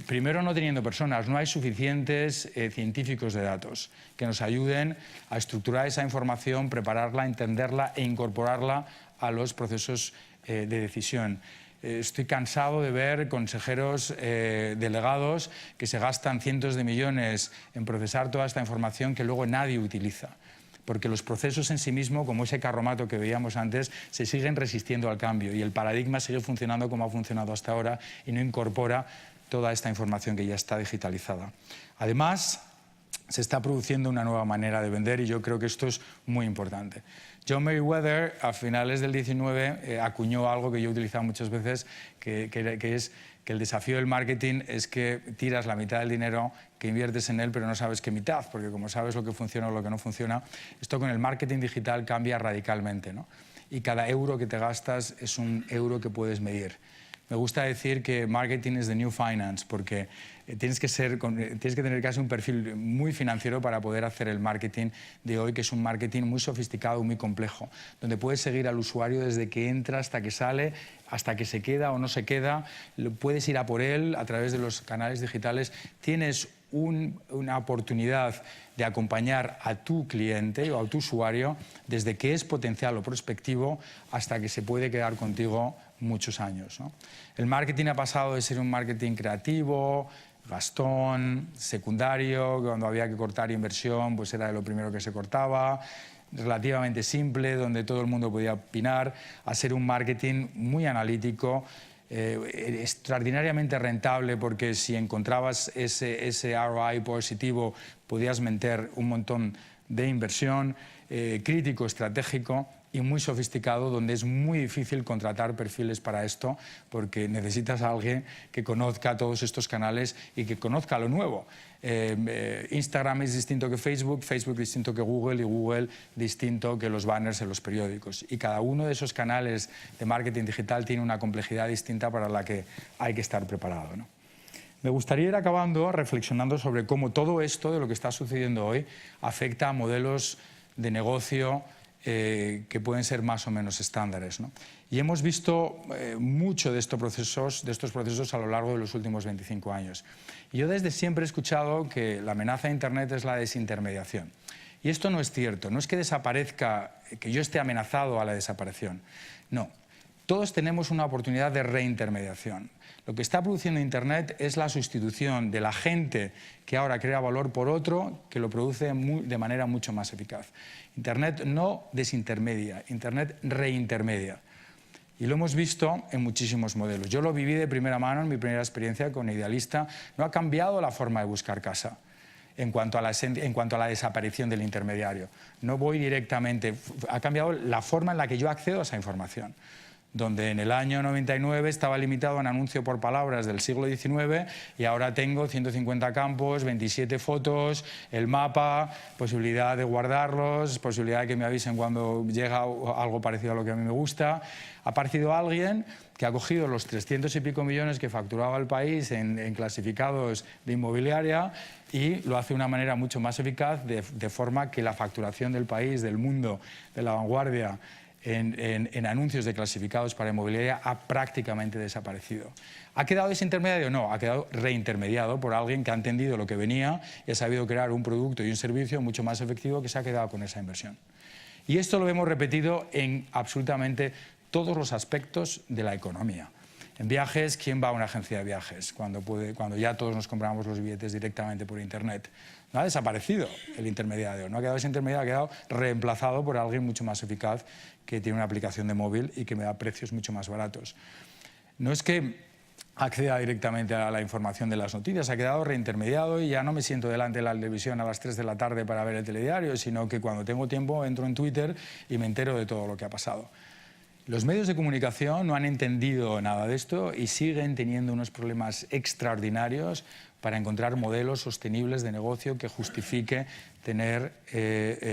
Speaker 1: primero no teniendo personas, no hay suficientes científicos de datos que nos ayuden a estructurar esa información, prepararla, entenderla e incorporarla a los procesos de decisión. Estoy cansado de ver consejeros delegados que se gastan cientos de millones en procesar toda esta información que luego nadie utiliza, porque los procesos en sí mismos, como ese carromato que veíamos antes, se siguen resistiendo al cambio y el paradigma sigue funcionando como ha funcionado hasta ahora y no incorpora toda esta información que ya está digitalizada. Además, se está produciendo una nueva manera de vender y yo creo que esto es muy importante. John Meriwether, a finales del 19, acuñó algo que yo he utilizado muchas veces, que es que el desafío del marketing es que tiras la mitad del dinero que inviertes en él, pero no sabes qué mitad, porque como sabes lo que funciona o lo que no funciona, esto con el marketing digital cambia radicalmente, ¿no? Y cada euro que te gastas es un euro que puedes medir. Me gusta decir que marketing is the new finance, porque tienes que tener casi un perfil muy financiero para poder hacer el marketing de hoy, que es un marketing muy sofisticado, muy complejo, donde puedes seguir al usuario desde que entra hasta que sale, hasta que se queda o no se queda, puedes ir a por él a través de los canales digitales, tienes una oportunidad de acompañar a tu cliente o a tu usuario desde que es potencial o prospectivo hasta que se puede quedar contigo muchos años, ¿no? El marketing ha pasado de ser un marketing creativo, gastón, secundario, cuando había que cortar inversión, pues era lo primero que se cortaba, relativamente simple, donde todo el mundo podía opinar, a ser un marketing muy analítico, extraordinariamente rentable, porque si encontrabas ese ROI positivo podías meter un montón de inversión, crítico, estratégico y muy sofisticado, donde es muy difícil contratar perfiles para esto, porque necesitas a alguien que conozca todos estos canales y que conozca lo nuevo. Instagram es distinto que Facebook, Facebook distinto que Google y Google distinto que los banners en los periódicos. Y cada uno de esos canales de marketing digital tiene una complejidad distinta para la que hay que estar preparado, ¿no? Me gustaría ir acabando reflexionando sobre cómo todo esto de lo que está sucediendo hoy afecta a modelos de negocio que pueden ser más o menos estándares, ¿no? Y hemos visto mucho de estos procesos a lo largo de los últimos 25 años. Y yo desde siempre he escuchado que la amenaza de Internet es la desintermediación. Y esto no es cierto, no es que desaparezca, que yo esté amenazado a la desaparición. No, todos tenemos una oportunidad de reintermediación. Lo que está produciendo Internet es la sustitución de la gente que ahora crea valor por otro que lo produce de manera mucho más eficaz. Internet no desintermedia, Internet reintermedia. Y lo hemos visto en muchísimos modelos. Yo lo viví de primera mano en mi primera experiencia con Idealista. No ha cambiado la forma de buscar casa en cuanto a la desaparición del intermediario. No voy directamente, ha cambiado la forma en la que yo accedo a esa información, donde en el año 99 estaba limitado a un anuncio por palabras del siglo XIX y ahora tengo 150 campos, 27 fotos, el mapa, posibilidad de guardarlos, posibilidad de que me avisen cuando llega algo parecido a lo que a mí me gusta. Ha aparecido alguien que ha cogido los 300 y pico millones que facturaba el país en clasificados de inmobiliaria y lo hace de una manera mucho más eficaz, de forma que la facturación del país, del mundo, de la vanguardia, en anuncios de clasificados para inmobiliaria ha prácticamente desaparecido. ¿Ha quedado desintermediado? No, ha quedado reintermediado por alguien que ha entendido lo que venía y ha sabido crear un producto y un servicio mucho más efectivo que se ha quedado con esa inversión. Y esto lo hemos repetido en absolutamente todos los aspectos de la economía. En viajes, ¿quién va a una agencia de viajes cuando ya todos nos compramos los billetes directamente por Internet? No ha desaparecido el intermediario, no ha quedado ese intermediario, ha quedado reemplazado por alguien mucho más eficaz que tiene una aplicación de móvil y que me da precios mucho más baratos. No es que acceda directamente a la información de las noticias, ha quedado reintermediado y ya no me siento delante de la televisión a las 3 de la tarde para ver el telediario, sino que cuando tengo tiempo entro en Twitter y me entero de todo lo que ha pasado. Los medios de comunicación no han entendido nada de esto y siguen teniendo unos problemas extraordinarios para encontrar modelos sostenibles de negocio que justifique tener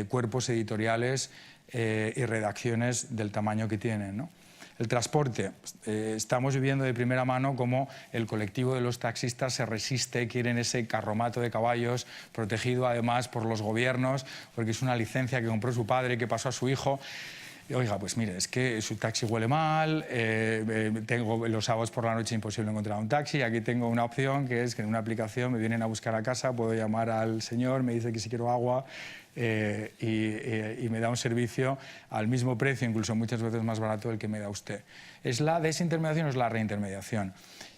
Speaker 1: cuerpos editoriales y redacciones del tamaño que tienen, ¿no? El transporte. Estamos viviendo de primera mano cómo el colectivo de los taxistas se resiste, quieren ese carromato de caballos protegido además por los gobiernos, porque es una licencia que compró su padre y que pasó a su hijo. Oiga, pues mire, es que su taxi huele mal, tengo los sábados por la noche imposible encontrar un taxi, y aquí tengo una opción que es que en una aplicación me vienen a buscar a casa, puedo llamar al señor, me dice que si quiero agua y me da un servicio al mismo precio, incluso muchas veces más barato del que me da usted. ¿Es la desintermediación o es la reintermediación?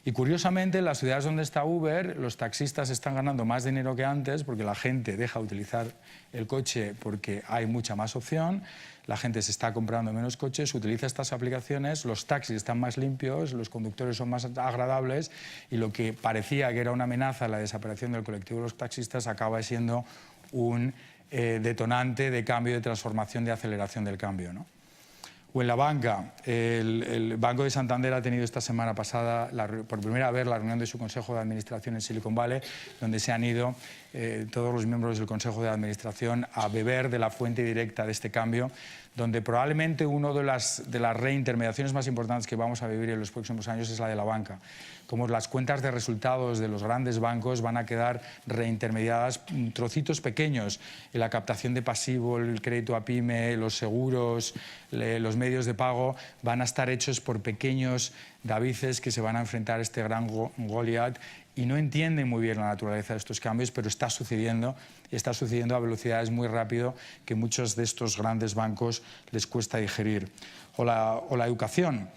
Speaker 1: Y curiosamente, en las ciudades donde está Uber, los taxistas están ganando más dinero que antes porque la gente deja de utilizar el coche porque hay mucha más opción, la gente se está comprando menos coches, utiliza estas aplicaciones, los taxis están más limpios, los conductores son más agradables y lo que parecía que era una amenaza a la desaparición del colectivo de los taxistas acaba siendo un detonante de cambio, de transformación, de aceleración del cambio, ¿no? O en la banca, el Banco de Santander ha tenido esta semana pasada por primera vez la reunión de su Consejo de Administración en Silicon Valley, donde se han ido todos los miembros del Consejo de Administración, a beber de la fuente directa de este cambio, donde probablemente una de las reintermediaciones más importantes que vamos a vivir en los próximos años es la de la banca. Como las cuentas de resultados de los grandes bancos van a quedar reintermediadas trocitos pequeños en la captación de pasivo, el crédito a pyme, los seguros, los medios de pago, van a estar hechos por pequeños Davices que se van a enfrentar a este gran Goliat y no entienden muy bien la naturaleza de estos cambios, pero está sucediendo a velocidades muy rápido que muchos de estos grandes bancos les cuesta digerir. O la educación.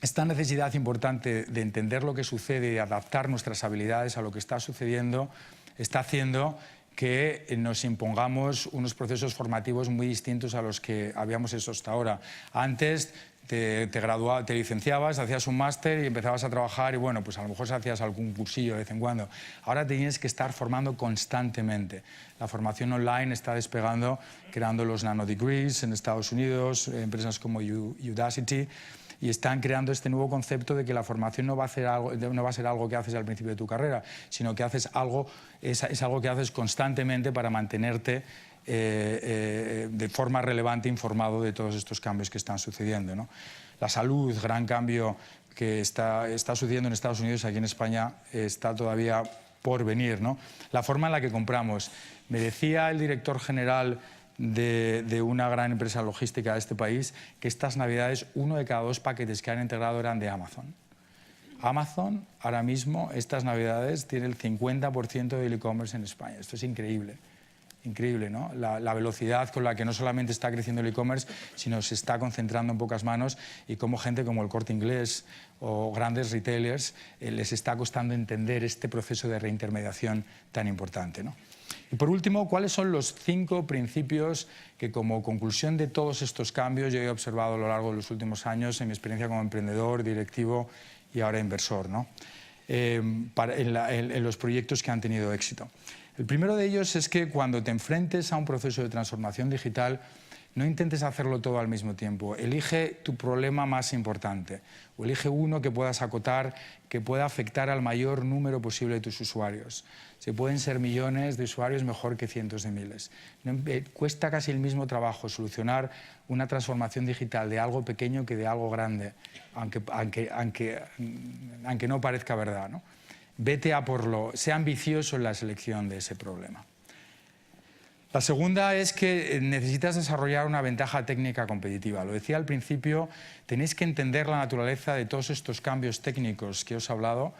Speaker 1: Esta necesidad importante de entender lo que sucede y de adaptar nuestras habilidades a lo que está sucediendo está haciendo que nos impongamos unos procesos formativos muy distintos a los que habíamos hecho hasta ahora. Antes te licenciabas, hacías un máster y empezabas a trabajar y bueno, pues a lo mejor hacías algún cursillo de vez en cuando. Ahora te tienes que estar formando constantemente. La formación online está despegando, creando los nanodegrees en Estados Unidos, empresas como Udacity, y están creando este nuevo concepto de que la formación no va a ser algo que haces al principio de tu carrera, sino que es algo que haces constantemente para mantenerte de forma relevante informado de todos estos cambios que están sucediendo, ¿no? La salud, gran cambio que está sucediendo en Estados Unidos, aquí en España está todavía por venir, ¿no? La forma en la que compramos. Me decía el director general de una gran empresa logística de este país que estas navidades 1 de cada 2 paquetes que han integrado eran de Amazon. Amazon ahora mismo, estas navidades, tiene el 50% del e-commerce en España. Esto es increíble. Increíble, ¿no? La velocidad con la que no solamente está creciendo el e-commerce, sino se está concentrando en pocas manos y cómo gente como el Corte Inglés o grandes retailers les está costando entender este proceso de reintermediación tan importante, ¿no? Y por último, ¿cuáles son los 5 principios que como conclusión de todos estos cambios yo he observado a lo largo de los últimos años en mi experiencia como emprendedor, directivo y ahora inversor, ¿no? En los proyectos que han tenido éxito? El primero de ellos es que cuando te enfrentes a un proceso de transformación digital, no intentes hacerlo todo al mismo tiempo. Elige tu problema más importante o elige uno que puedas acotar, que pueda afectar al mayor número posible de tus usuarios. Si pueden ser millones de usuarios, mejor que cientos de miles. Cuesta casi el mismo trabajo solucionar una transformación digital de algo pequeño que de algo grande, aunque no parezca verdad, ¿no? Vete a por sea ambicioso en la selección de ese problema. La segunda es que necesitas desarrollar una ventaja técnica competitiva. Lo decía al principio, tenéis que entender la naturaleza de todos estos cambios técnicos que os he hablado.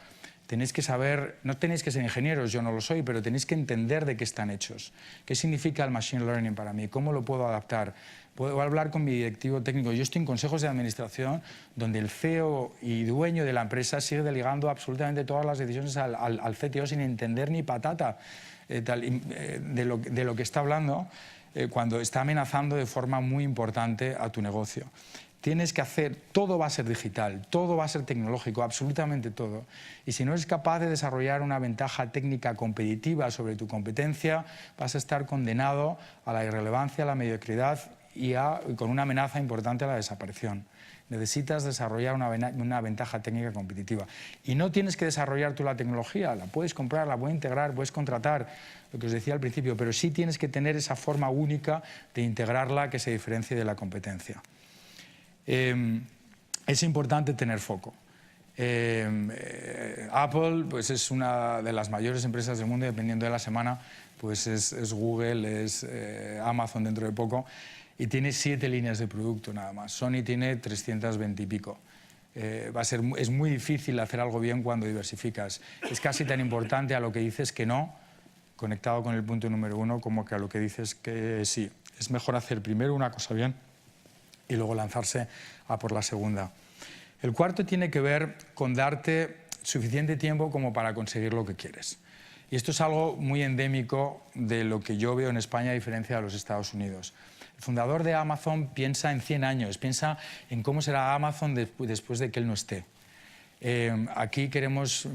Speaker 1: Tenéis que saber, no tenéis que ser ingenieros, yo no lo soy, pero tenéis que entender de qué están hechos. ¿Qué significa el machine learning para mí? ¿Cómo lo puedo adaptar? Puedo hablar con mi directivo técnico. Yo estoy en consejos de administración donde el CEO y dueño de la empresa sigue delegando absolutamente todas las decisiones al CTO sin entender ni patata de lo que está hablando cuando está amenazando de forma muy importante a tu negocio. Tienes que hacer, todo va a ser digital, todo va a ser tecnológico, absolutamente todo. Y si no eres capaz de desarrollar una ventaja técnica competitiva sobre tu competencia, vas a estar condenado a la irrelevancia, a la mediocridad y con una amenaza importante a la desaparición. Necesitas desarrollar una ventaja técnica competitiva. Y no tienes que desarrollar tú la tecnología, la puedes comprar, la puedes integrar, puedes contratar, lo que os decía al principio, pero sí tienes que tener esa forma única de integrarla que se diferencie de la competencia. Es importante tener foco. Apple pues es una de las mayores empresas del mundo, dependiendo de la semana, pues es Google, es Amazon dentro de poco, y tiene 7 líneas de producto nada más. Sony tiene 320 y pico. Es muy difícil hacer algo bien cuando diversificas. Es casi tan importante a lo que dices que no, conectado con el punto número 1, como que a lo que dices que sí. Es mejor hacer primero una cosa bien y luego lanzarse a por la segunda. El cuarto tiene que ver con darte suficiente tiempo como para conseguir lo que quieres. Y esto es algo muy endémico de lo que yo veo en España a diferencia de los Estados Unidos. El fundador de Amazon piensa en 100 años, piensa en cómo será Amazon después de que él no esté. Aquí queremos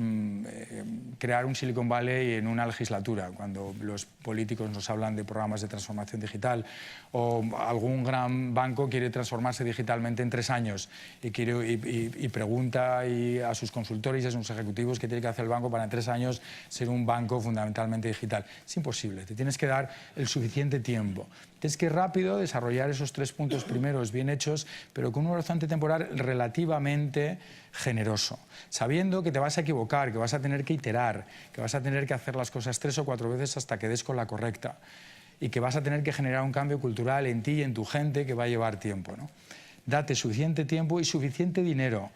Speaker 1: crear un Silicon Valley en una legislatura, cuando los políticos nos hablan de programas de transformación digital, o algún gran banco quiere transformarse digitalmente en 3 años y pregunta a sus consultores y a sus ejecutivos qué tiene que hacer el banco para en 3 años ser un banco fundamentalmente digital. Es imposible, te tienes que dar el suficiente tiempo. Tienes que rápido desarrollar esos 3 puntos primeros bien hechos, pero con un horizonte temporal relativamente generoso, sabiendo que te vas a equivocar, que vas a tener que iterar, que vas a tener que hacer las cosas 3 o 4 veces hasta que des con la correcta y que vas a tener que generar un cambio cultural en ti y en tu gente que va a llevar tiempo, ¿no? Date suficiente tiempo y suficiente dinero.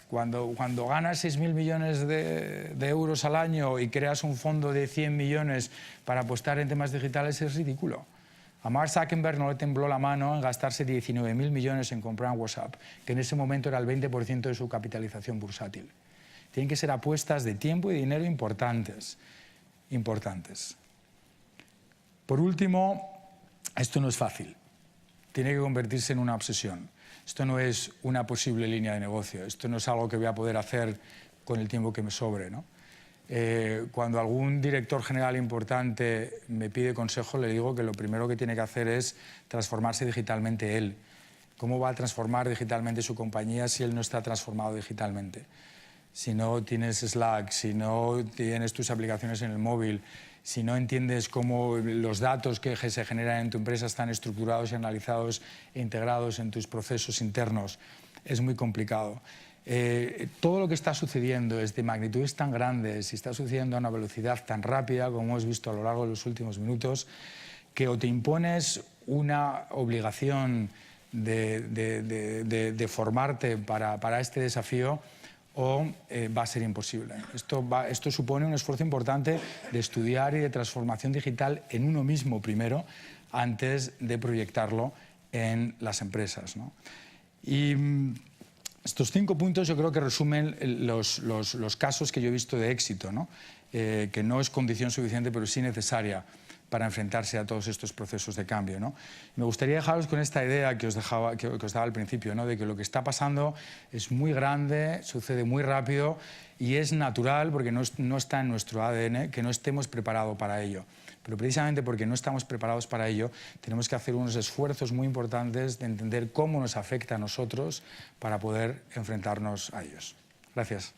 Speaker 1: Cuando ganas 6.000 millones de euros al año y creas un fondo de 100 millones para apostar en temas digitales es ridículo. A Mark Zuckerberg no le tembló la mano en gastarse 19.000 millones en comprar WhatsApp, que en ese momento era el 20% de su capitalización bursátil. Tienen que ser apuestas de tiempo y dinero importantes. Por último, esto no es fácil. Tiene que convertirse en una obsesión. Esto no es una posible línea de negocio. Esto no es algo que voy a poder hacer con el tiempo que me sobre, ¿no? Cuando algún director general importante me pide consejo, le digo que lo primero que tiene que hacer es transformarse digitalmente él. ¿Cómo va a transformar digitalmente su compañía si él no está transformado digitalmente? Si no tienes Slack, si no tienes tus aplicaciones en el móvil, si no entiendes cómo los datos que se generan en tu empresa están estructurados y analizados e integrados en tus procesos internos, es muy complicado. Todo lo que está sucediendo es de magnitudes tan grandes y está sucediendo a una velocidad tan rápida, como hemos visto a lo largo de los últimos minutos, que o te impones una obligación de formarte para este desafío o va a ser imposible. Esto supone un esfuerzo importante de estudiar y de transformación digital en uno mismo primero, antes de proyectarlo en las empresas, ¿no? Y estos 5 puntos yo creo que resumen los casos que yo he visto de éxito, ¿no? Que no es condición suficiente, pero sí necesaria para enfrentarse a todos estos procesos de cambio, ¿no? Me gustaría dejaros con esta idea que os daba al principio, ¿no? De que lo que está pasando es muy grande, sucede muy rápido y es natural, porque no está en nuestro ADN, que no estemos preparados para ello. Pero precisamente porque no estamos preparados para ello, tenemos que hacer unos esfuerzos muy importantes de entender cómo nos afecta a nosotros para poder enfrentarnos a ellos. Gracias.